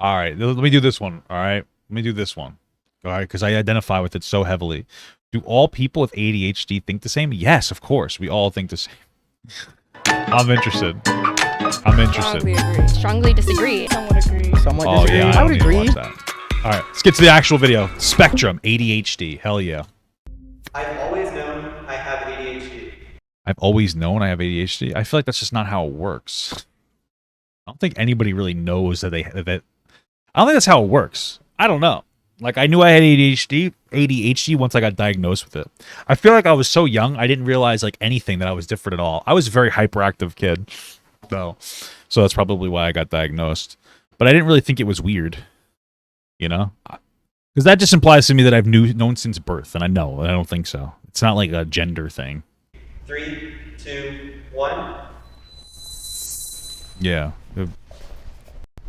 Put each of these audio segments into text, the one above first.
All right, let me do this one. All right, let me do this one. All right, because I identify with it so heavily. Do all people with ADHD think the same? Yes, of course. We all think the same. I'm interested. I'm interested. Strongly agree. Strongly disagree. Somewhat agree. Somewhat Oh disagree. yeah, I would don't need to agree. watch that. All right, let's get to the actual video. Spectrum, ADHD. Hell yeah. I've always known I have ADHD. I've always known I have ADHD. I feel like that's just not how it works. I don't think anybody really knows that I don't think that's how it works. I don't know. Like, I knew I had ADHD once I got diagnosed with it. I feel like I was so young, I didn't realize like anything, that I was different at all. I was a very hyperactive kid, though. So that's probably why I got diagnosed. But I didn't really think it was weird, you know? Because that just implies to me that I've known since birth, and I don't think so. It's not like a gender thing. 3, 2, 1. Yeah.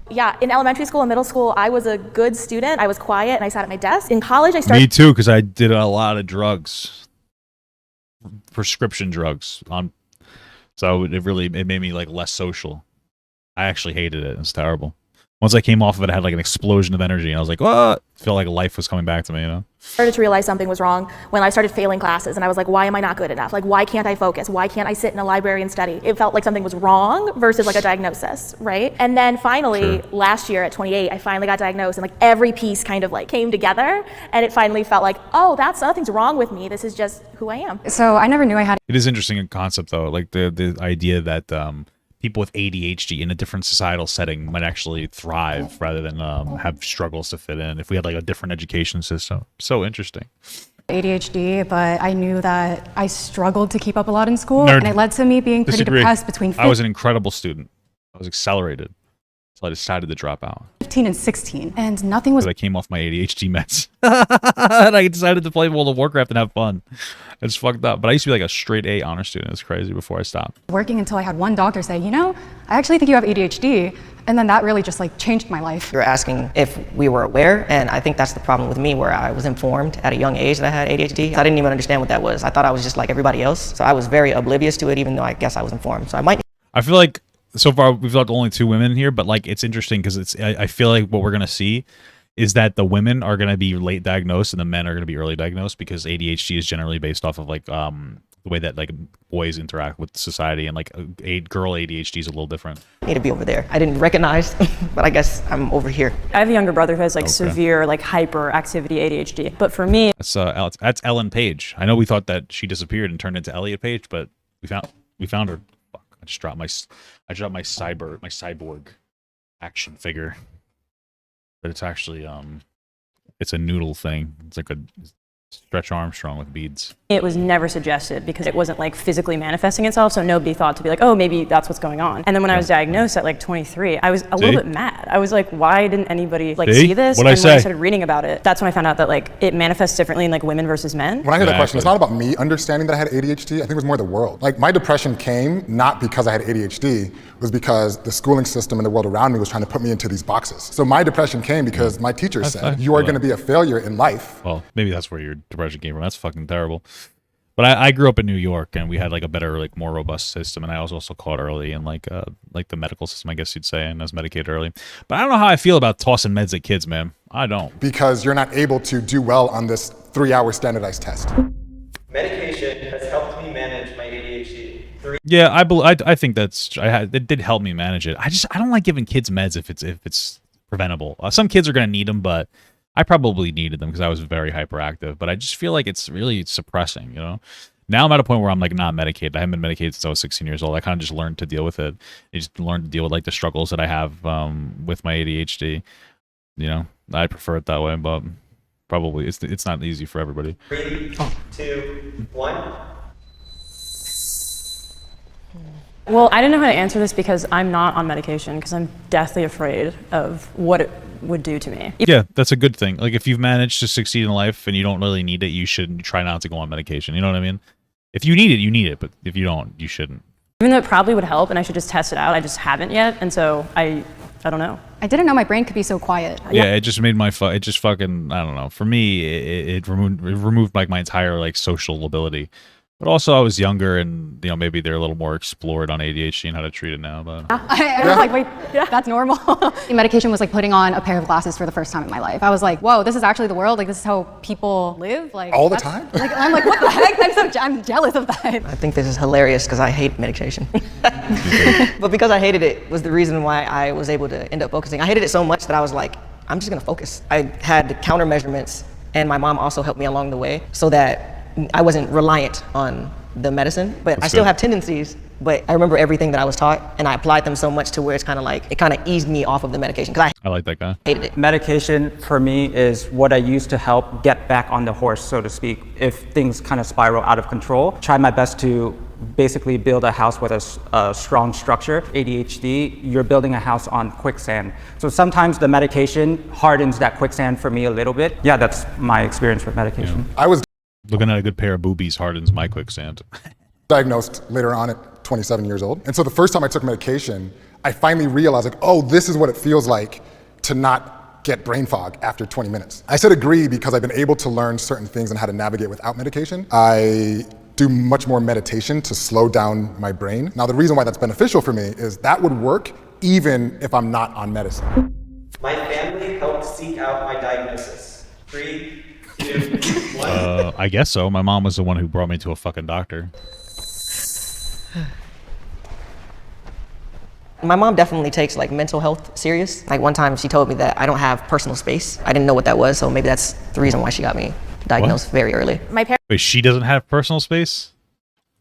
Yeah, in elementary school and middle school, I was a good student. I was quiet and I sat at my desk. In college, I started. Me too, because I did a lot of drugs, prescription drugs. So it made me like less social. I actually hated it. It's terrible. Once I came off of it, I had like an explosion of energy, and I was like, "What?" I felt like life was coming back to me, you know. Started to realize something was wrong when I started failing classes, and I was like, why am I not good enough? Like, why can't I focus? Why can't I sit in a library and study? It felt like something was wrong versus like a diagnosis, right? And then finally, last year at 28, I finally got diagnosed, and like every piece kind of like came together, and it finally felt like, oh, nothing's wrong with me. This is just who I am. So I never knew I had. It is interesting in concept though, like the idea that people with ADHD in a different societal setting might actually thrive rather than have struggles to fit in if we had like a different education system. So interesting. ADHD, but I knew that I struggled to keep up a lot in school, Nerd. and it led to me being pretty Disagree. depressed between I was an incredible student. I was accelerated. So I decided to drop out. 15 and 16, and nothing was. But I came off my ADHD meds. And I decided to play World of Warcraft and have fun. It's fucked up. But I used to be like a straight A honor student. It's crazy before I stopped. Working until I had one doctor say, you know, I actually think you have ADHD, and then that really just like changed my life. You're asking if we were aware, and I think that's the problem with me, where I was informed at a young age that I had ADHD. I didn't even understand what that was. I thought I was just like everybody else. So I was very oblivious to it, even though I guess I was informed. So I feel like so far we've got only 2 women here, but like it's interesting because I feel like what we're gonna see is that the women are gonna be late diagnosed and the men are gonna be early diagnosed, because ADHD is generally based off of like the way that like boys interact with society, and like a girl ADHD is a little different. need to be over there. I didn't recognize, but I guess I'm over here. I have a younger brother who has like severe like hyperactivity ADHD. But for me, That's Ellen Page. I know we thought that she disappeared and turned into Elliot Page, but we found her. Fuck, I dropped my cyborg action figure. But it's actually it's a noodle thing. It's like a Stretch Armstrong with beads. it was never suggested because it wasn't like physically manifesting itself, so nobody thought to be like, oh, maybe that's what's going on. And then when I was diagnosed at like 23, I was a little bit mad. I was like, why didn't anybody like see this? What'd I and say? when I started reading about it, that's when I found out that like it manifests differently in like women versus men. When I hear that question, it's not about me understanding that I had ADHD. I think it was more the world. Like, my depression came not because I had ADHD, it was because the schooling system and the world around me was trying to put me into these boxes. So my depression came because my teacher said, you are going to be a failure in life. Well, maybe that's where your depression came from. That's fucking terrible. But I grew up in New York, and we had like a better, like more robust system, and I was also caught early in like the medical system, I guess you'd say, and I was medicated early. But I don't know how I feel about tossing meds at kids, man. I don't. Because you're not able to do well on this 3-hour standardized test. Medication has helped me manage my ADHD. Yeah, I think it did help me manage it. I don't like giving kids meds if it's preventable. Some kids are gonna need them, but I probably needed them because I was very hyperactive. But I just feel like it's really suppressing, you know. Now I'm at a point where I'm like not medicated. I haven't been medicated since I was 16 years old. I kind of just learned to deal with it. I just learned to deal with like the struggles that I have with my ADHD. You know, I prefer it that way, but probably it's not easy for everybody. 3, 2, 1. Well, I didn't know how to answer this because I'm not on medication because I'm deathly afraid of what it would do to me. Yeah, that's a good thing. Like if you've managed to succeed in life and you don't really need it, you should try not to go on medication. You know what I mean? If you need it, you need it. But if you don't, you shouldn't. Even though it probably would help and I should just test it out, I just haven't yet. And so I don't know. I didn't know my brain could be so quiet. Yeah, it just made it just fucking, I don't know. For me, it removed like my entire like social ability. But also, I was younger, and maybe they're a little more explored on ADHD and how to treat it now. But I was like, wait, that's normal. Medication was like putting on a pair of glasses for the first time in my life. I was like, whoa, this is actually the world. Like, this is how people live. Like all the time. Like, I'm like, what the heck? I'm jealous of that. I think this is hilarious because I hate medication. But because I hated it was the reason why I was able to end up focusing. I hated it so much that I was like, I'm just gonna focus. I had counter measurements, and my mom also helped me along the way so that I wasn't reliant on the medicine, but That's I still good. have tendencies, but I remember everything that I was taught, and I applied them so much to where it's kind of like, it kind of eased me off of the medication because I like that guy. I hated it. Medication for me is what I use to help get back on the horse, so to speak. If things kind of spiral out of control, try my best to basically build a house with a strong structure. ADHD, you're building a house on quicksand. So sometimes the medication hardens that quicksand for me a little bit. Yeah, that's my experience with medication. I was Looking at a good pair of boobies hardens my quicksand. diagnosed later on at 27 years old. And so the first time I took medication, I finally realized like, oh, this is what it feels like to not get brain fog after 20 minutes. I said agree because I've been able to learn certain things and how to navigate without medication. I do much more meditation to slow down my brain. Now, the reason why that's beneficial for me is that would work even if I'm not on medicine. My family helped seek out my diagnosis. 3, 2, 1. I guess so. My mom was the one who brought me to a fucking doctor. My mom definitely takes like mental health serious. Like one time she told me that I don't have personal space. I didn't know what that was, so maybe that's the reason why she got me diagnosed very early. My Wait, she doesn't have personal space?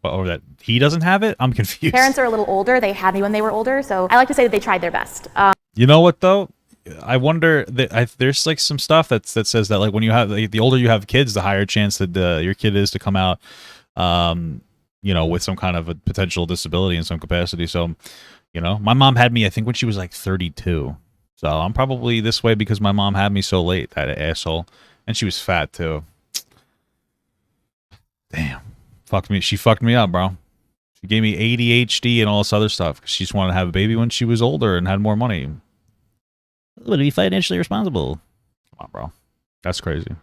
Or that he doesn't have it? I'm confused. parents are a little older. They had me when they were older, so I like to say that they tried their best. You know what though? I wonder that there's like some stuff that says that like when you have the older you have kids, the higher chance that your kid is to come out, with some kind of a potential disability in some capacity. So, my mom had me I think when she was like 32. So I'm probably this way because my mom had me so late. That asshole, and she was fat too. Damn, She fucked me up, bro. She gave me ADHD and all this other stuff because she just wanted to have a baby when she was older and had more money. Would be financially responsible. Come on, bro. That's crazy.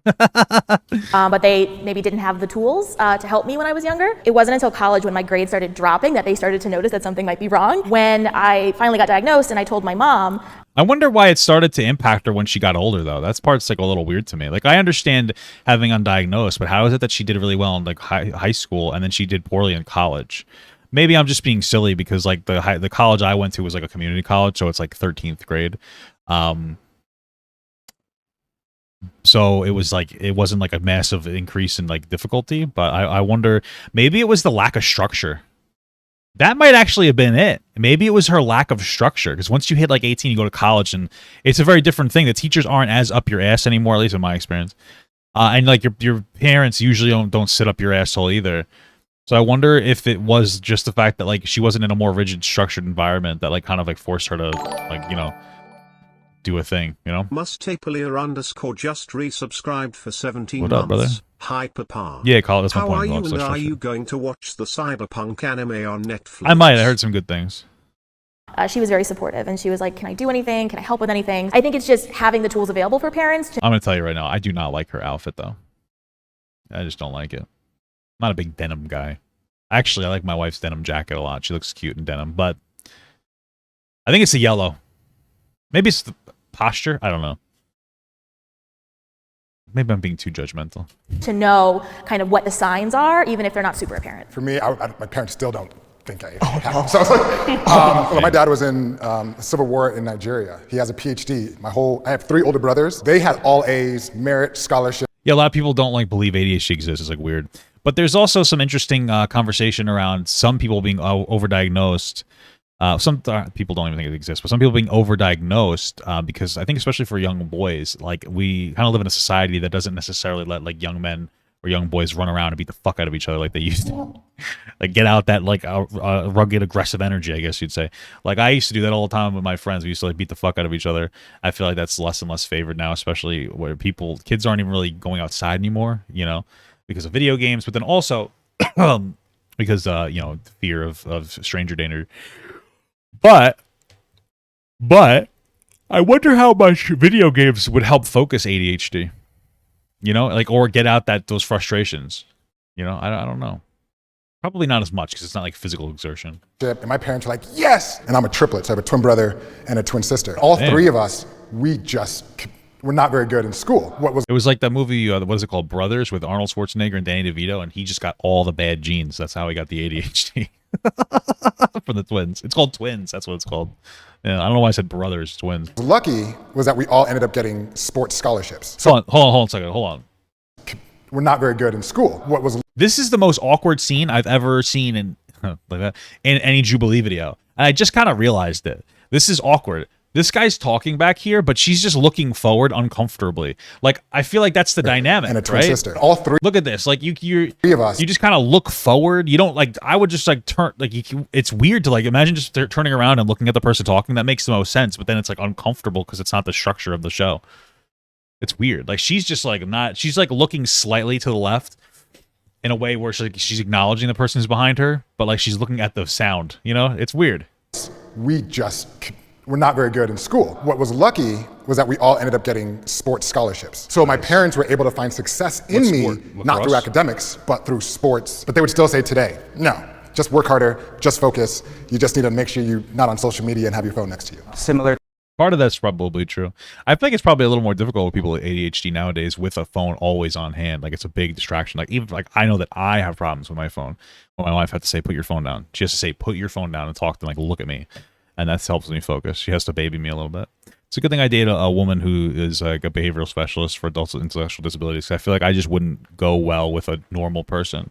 But they maybe didn't have the tools to help me when I was younger. It wasn't until college when my grades started dropping that they started to notice that something might be wrong. When I finally got diagnosed and I told my mom. I wonder why it started to impact her when she got older, though. That's part's like a little weird to me. Like, I understand having undiagnosed, but how is it that she did really well in like high school and then she did poorly in college? Maybe I'm just being silly because like the college I went to was like a community college, so it's like 13th grade. So it was like it wasn't like a massive increase in like difficulty, but I wonder maybe it was the lack of structure. That might actually have been it. Maybe it was her lack of structure because once you hit like 18, you go to college and it's a very different thing. The teachers aren't as up your ass anymore, at least in my experience. And like your parents usually don't sit up your asshole either. So I wonder if it was just the fact that like she wasn't in a more rigid, structured environment that like kind of like forced her to like do a thing, Mustapelia_ just resubscribed for 17 What up, brother? months. Hi, Papa. Yeah, call it. That's my How point. are you, Love, and so are you structured. going to watch the cyberpunk anime on Netflix? I might. I heard some good things. She was very supportive and she was like, can I do anything? Can I help with anything? I think it's just having the tools available for parents. I'm gonna tell you right now, I do not like her outfit though. I just don't like it. I'm not a big denim guy. Actually, I like my wife's denim jacket a lot. She looks cute in denim, but I think it's the yellow. Maybe it's the posture. I don't know. Maybe I'm being too judgmental. To know kind of what the signs are, even if they're not super apparent. For me, my parents still don't think I have. So I was like, well, my dad was in the Civil War in Nigeria. He has a PhD. I have 3 older brothers. They had all A's, merit, scholarship. Yeah, a lot of people don't like believe ADHD exists. It's like weird. But there's also some interesting conversation around some people being overdiagnosed. Some people don't even think it exists, but some people being overdiagnosed because I think especially for young boys, like we kind of live in a society that doesn't necessarily let like young men or young boys run around and beat the fuck out of each other like they used to. Like get out that like rugged, aggressive energy, I guess you'd say. Like I used to do that all the time with my friends. We used to like beat the fuck out of each other. I feel like that's less and less favored now, especially where kids aren't even really going outside anymore, because of video games, but then also because the fear of stranger danger. But I wonder how much video games would help focus ADHD, or get out those frustrations. You know, I don't know. Probably not as much because it's not like physical exertion. And my parents were like, yes! And I'm a triplet, so I have a twin brother and a twin sister. All three of us, we're not very good in school. It was like that movie, what is it called? Brothers, with Arnold Schwarzenegger and Danny DeVito, and he just got all the bad genes. That's how he got the ADHD. For the twins. It's called twins. That's what it's called. Yeah, I don't know why I said brothers, twins. Lucky was that we all ended up getting sports scholarships. So hold on a second. Hold on. We're not very good in school. This is the most awkward scene I've ever seen in like that in any Jubilee video. And I just kind of realized it. This is awkward. This guy's talking back here, but she's just looking forward uncomfortably. Like, I feel like that's the dynamic, and a twin right? sister. All three. Look at this. Like, three of us. You just kind of look forward. You don't like. I would just like turn. Like, it's weird to like imagine just turning around and looking at the person talking. That makes the most sense. But then it's like uncomfortable because it's not the structure of the show. It's weird. Like, she's just like not. She's like looking slightly to the left in a way where she's acknowledging the person who's behind her, but like she's looking at the sound. You know, it's weird. We're not very good in school. What was lucky was that we all ended up getting sports scholarships. So my parents were able to find success in me, not through academics, but through sports. But they would still say today, no, just work harder, just focus. You just need to make sure you're not on social media and have your phone next to you. Similar. Part of that's probably true. I think it's probably a little more difficult with people with ADHD nowadays with a phone always on hand. Like, it's a big distraction. Like, even like I know that I have problems with my phone. When my wife had to say, put your phone down. She has to say, put your phone down and talk to them, like, look at me. And that helps me focus. She has to baby me a little bit. It's a good thing I dated a woman who is like a behavioral specialist for adults with intellectual disabilities. I feel like I just wouldn't go well with a normal person.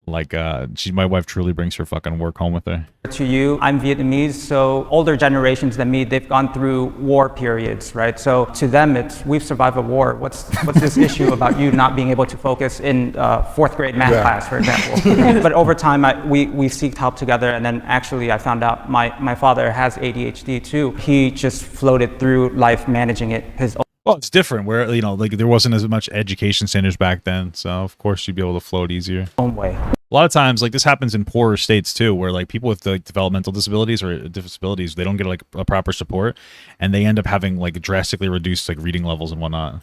Like, my wife truly brings her fucking work home with her. To you, I'm Vietnamese, so older generations than me, they've gone through war periods, right? So to them, it's, we've survived a war. What's this issue about you not being able to focus in fourth grade math class, for example? But over time, we seeked help together, and then actually I found out my father has ADHD too. He just floated through life managing it his own. Well, it's different where, you know, like there wasn't as much education standards back then. So, of course, you'd be able to float easier. Own way. A lot of times, like, this happens in poorer states, too, where, like, people with, like, developmental disabilities or disabilities, they don't get, like, a proper support, and they end up having, like, drastically reduced, like, reading levels and whatnot.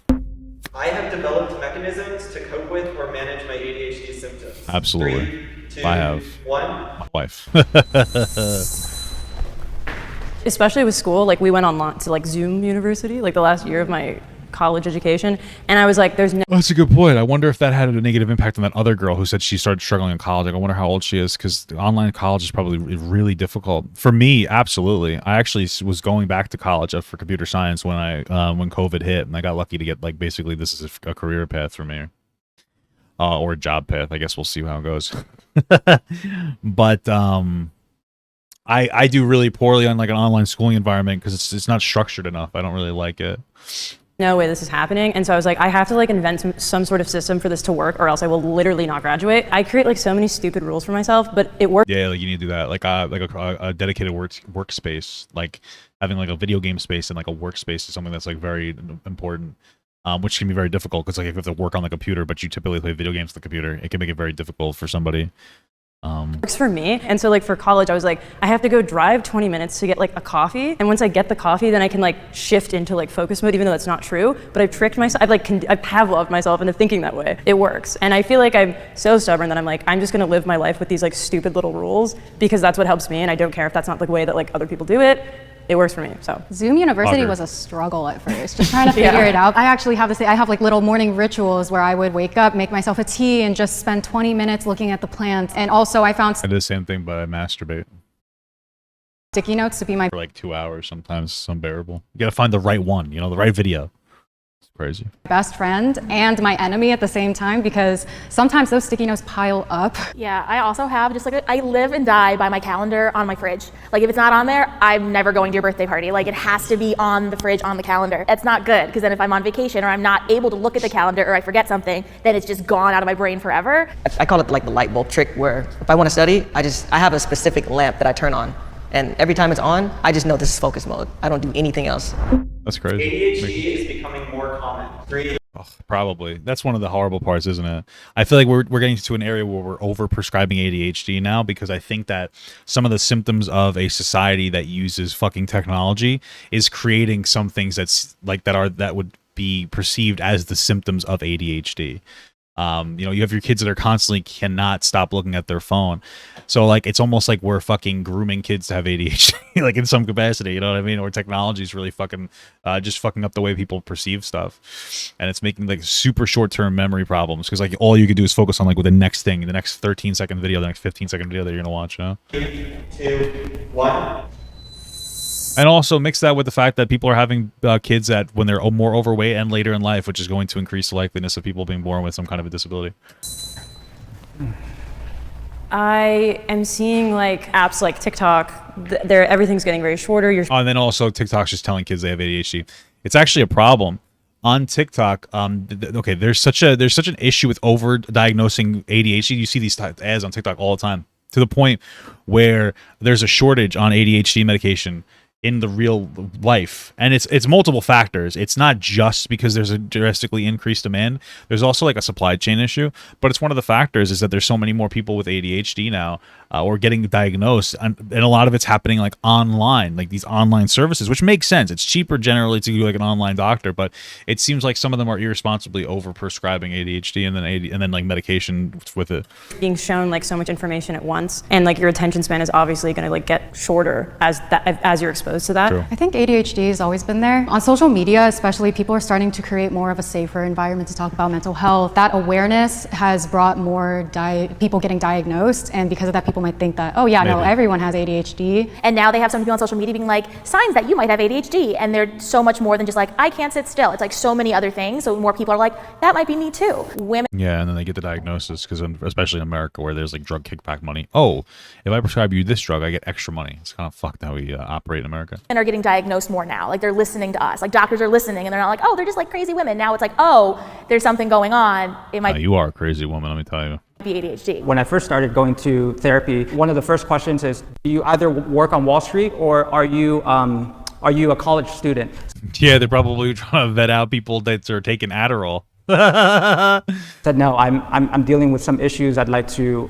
I have developed mechanisms to cope with or manage my ADHD symptoms. Absolutely. 3, 2, I have. 1. My wife. Especially with school, like we went online to like Zoom University, like the last year of my college education, and I was like, there's no. That's a good point. I wonder if that had a negative impact on that other girl who said she started struggling in college. Like, I wonder how old she is, because online college is probably really difficult. For me, absolutely. I actually was going back to college for computer science when when COVID hit, and I got lucky to get, like, basically this is a career path for me. Or a job path. I guess we'll see how it goes. But I do really poorly on like an online schooling environment because it's not structured enough. I don't really like it. No way this is happening. And so I was like, I have to like invent some sort of system for this to work, or else I will literally not graduate. I create like so many stupid rules for myself, but it works. Yeah, like you need to do that. Like a dedicated workspace, like having like a video game space and like a workspace is something that's like very important. Which can be very difficult because like if you have to work on the computer, but you typically play video games on the computer, it can make it very difficult for somebody. Works for me. And so like for college, I was like, I have to go drive 20 minutes to get like a coffee. And once I get the coffee, then I can like shift into like focus mode, even though that's not true. But I've tricked myself. I've Pavloved myself into thinking that way. It works. And I feel like I'm so stubborn that I'm like, I'm just going to live my life with these like stupid little rules because that's what helps me. And I don't care if that's not the way that like other people do it. It works for me, so. Zoom University was a struggle at first, just trying to figure it out. I actually have I have like little morning rituals where I would wake up, make myself a tea, and just spend 20 minutes looking at the plants. And also I found- I do the same thing, but I masturbate. Sticky notes to be my- For like 2 hours, sometimes it's unbearable. You gotta find the right one, you know, the right video. It's crazy. Best friend and my enemy at the same time, because sometimes those sticky notes pile up. Yeah, I also have just like, I live and die by my calendar on my fridge. Like if it's not on there, I'm never going to your birthday party. Like it has to be on the fridge, on the calendar. That's not good, because then if I'm on vacation or I'm not able to look at the calendar or I forget something, then it's just gone out of my brain forever. I call it like the light bulb trick, where if I want to study, I have a specific lamp that I turn on. And every time it's on, I just know this is focus mode. I don't do anything else. That's crazy. ADHD is becoming more common. Probably. That's one of the horrible parts, isn't it? I feel like we're getting to an area where we're over-prescribing ADHD now, because I think that some of the symptoms of a society that uses fucking technology is creating some things that would be perceived as the symptoms of ADHD. You have your kids that are constantly cannot stop looking at their phone. So like it's almost like we're fucking grooming kids to have ADHD, like in some capacity, you know what I mean? Or technology is really fucking just fucking up the way people perceive stuff, and it's making like super short-term memory problems because like all you could do is focus on like with the next thing, the next 13-second video, the next 15-second video that you're gonna watch. 3, 2, 1. And also mix that with the fact that people are having kids that when they're more overweight and later in life, which is going to increase the likeliness of people being born with some kind of a disability. I am seeing like apps like TikTok. Everything's getting very shorter. And then also TikTok's just telling kids they have ADHD. It's actually a problem on TikTok. Okay, there's such an issue with over diagnosing ADHD. You see these ads on TikTok all the time, to the point where there's a shortage on ADHD medication in the real life, and it's multiple factors. It's not just because there's a drastically increased demand. There's also like a supply chain issue, but it's one of the factors is that there's so many more people with ADHD now or getting diagnosed, and a lot of it's happening like online, like these online services, which makes sense. It's cheaper generally to do like an online doctor, but it seems like some of them are irresponsibly over prescribing ADHD and then like medication with it. Being shown like so much information at once, and like your attention span is obviously going to like get shorter as you're exposed to that. True. I think ADHD has always been there. On social media, especially, people are starting to create more of a safer environment to talk about mental health. That awareness has brought more people getting diagnosed, and because of that, people might think that, oh yeah, no, everyone has ADHD. And now they have some people on social media being like, signs that you might have ADHD. And they're so much more than just like, I can't sit still. It's like so many other things. So more people are like, that might be me too. Women. Yeah, and then they get the diagnosis because especially in America where there's like drug kickback money. Oh, if I prescribe you this drug, I get extra money. It's kind of fucked how we operate in America. And are getting diagnosed more now. Like they're listening to us. Like doctors are listening and they're not like, oh, they're just like crazy women. Now it's like, oh, there's something going on. It might You are a crazy woman, let me tell you. be ADHD. When I first started going to therapy, one of the first questions is, do you either work on Wall Street or are you a college student? Yeah, they're probably trying to vet out people that are taking Adderall. Said no, I'm dealing with some issues. I'd like to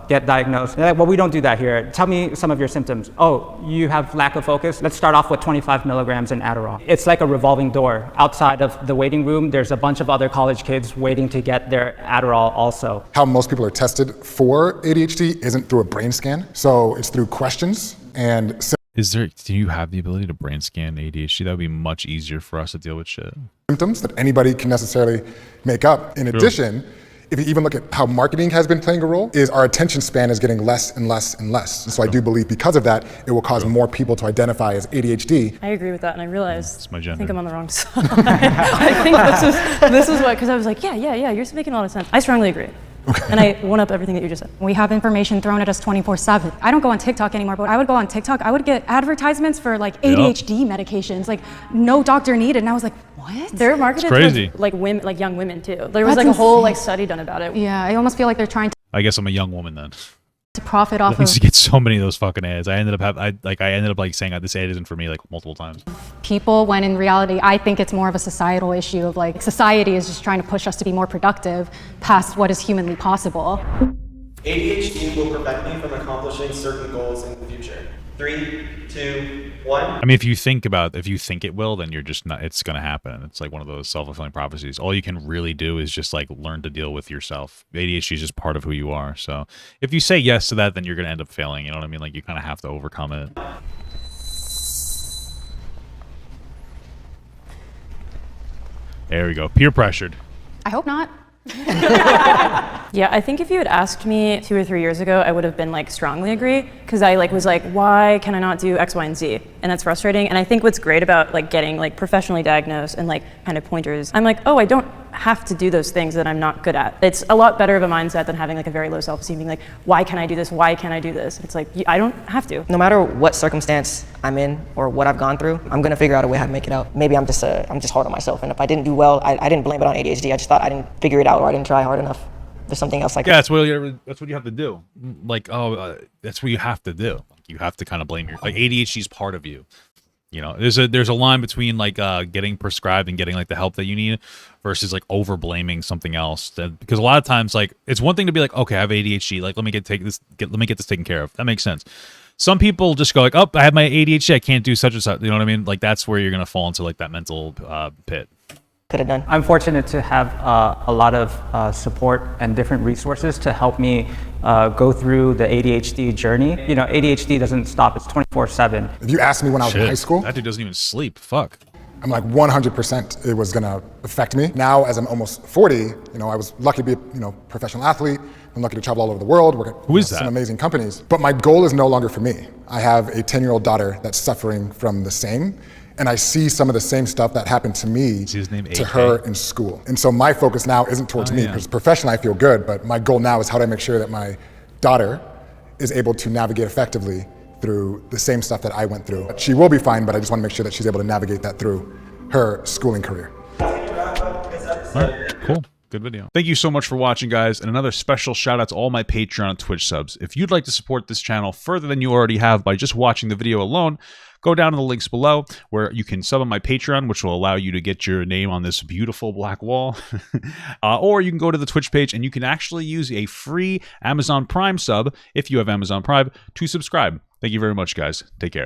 get diagnosed. They're like, well, we don't do that here. Tell me some of your symptoms. Oh, you have lack of focus. Let's start off with 25 milligrams in Adderall. It's like a revolving door. Outside of the waiting room, there's a bunch of other college kids waiting to get their Adderall also. How most people are tested for ADHD isn't through a brain scan, so it's through questions and. Do you have the ability to brain scan ADHD? That would be much easier for us to deal with shit. Symptoms that anybody can necessarily make up. In addition, if you even look at how marketing has been playing a role, is our attention span is getting less and less and less. So I do believe because of that, it will cause more people to identify as ADHD. I agree with that, and I realize It's my gender. I think I'm on the wrong side. I think this is what, because I was like, yeah, you're making a lot of sense. I strongly agree. Okay. And I one up everything that you just said. We have information thrown at us 24/7. I don't go on TikTok anymore, but I would go on TikTok. I would get advertisements for like ADHD medications, like no doctor needed. And I was like, what? They're marketed towards like women, like young women too. There was like a whole like study done about it. Yeah, I almost feel like they're trying I guess I'm a young woman then. to profit off I used to of get so many of those fucking ads. I ended up saying this ad isn't for me like multiple times. people, when in reality, I think it's more of a societal issue of like society is just trying to push us to be more productive past what is humanly possible. ADHD will prevent me from accomplishing certain goals in the future. 3, 2, 1. I mean, if you think it will, then you're just not, it's going to happen. It's like one of those self-fulfilling prophecies. All you can really do is just like learn to deal with yourself. ADHD is just part of who you are. So if you say yes to that, then you're going to end up failing. You know what I mean? Like you kind of have to overcome it. There we go. Peer pressured. I hope not. Yeah, I think if you had asked me 2 or 3 years ago, I would have been like strongly agree, because I like was like, why can I not do X, Y, and Z? And that's frustrating. And I think what's great about like getting like professionally diagnosed and like kind of pointers, I'm like, oh, I don't have to do those things that I'm not good at. It's a lot better of a mindset than having like a very low self-esteem, being like, why can I do this? Why can't I do this? It's like, I don't have to. No matter what circumstance I'm in or what I've gone through, I'm gonna figure out a way how to make it out. Maybe I'm just hard on myself, and if I didn't do well, I didn't blame it on ADHD. I just thought I didn't figure it out or I didn't try hard enough. There's something else like that's what you have to do. Like, that's what you have to do. You have to kind of blame like ADHD is part of you. You know, there's a line between like getting prescribed and getting like the help that you need versus like over blaming something else. Because a lot of times, like, it's one thing to be like, okay, I have ADHD, like let me get this taken care of. That makes sense. Some people just go like, oh, I have my ADHD, I can't do such and such. You know what I mean? Like that's where you're gonna fall into like that mental pit. could have done. I'm fortunate to have a lot of support and different resources to help me go through the ADHD journey. You know, ADHD doesn't stop, it's 24/7. If you asked me when I was in high school, That dude doesn't even sleep. Fuck. I'm like 100% it was gonna affect me. Now, as I'm almost 40, you know, I was lucky to be a professional athlete. I'm lucky to travel all over the world, work at some amazing companies. But my goal is no longer for me. I have a 10-year-old daughter that's suffering from the same, and I see some of the same stuff that happened to me to her in school. And so my focus now isn't towards me, because professionally I feel good, but my goal now is how do I make sure that my daughter is able to navigate effectively through the same stuff that I went through. She will be fine, but I just want to make sure that she's able to navigate that through her schooling career. All right, cool. Good video. Thank you so much for watching, guys. And another special shout out to all my Patreon and Twitch subs. If you'd like to support this channel further than you already have by just watching the video alone, go down to the links below where you can sub on my Patreon, which will allow you to get your name on this beautiful black wall. Or you can go to the Twitch page and you can actually use a free Amazon Prime sub, if you have Amazon Prime, to subscribe. Thank you very much, guys. Take care.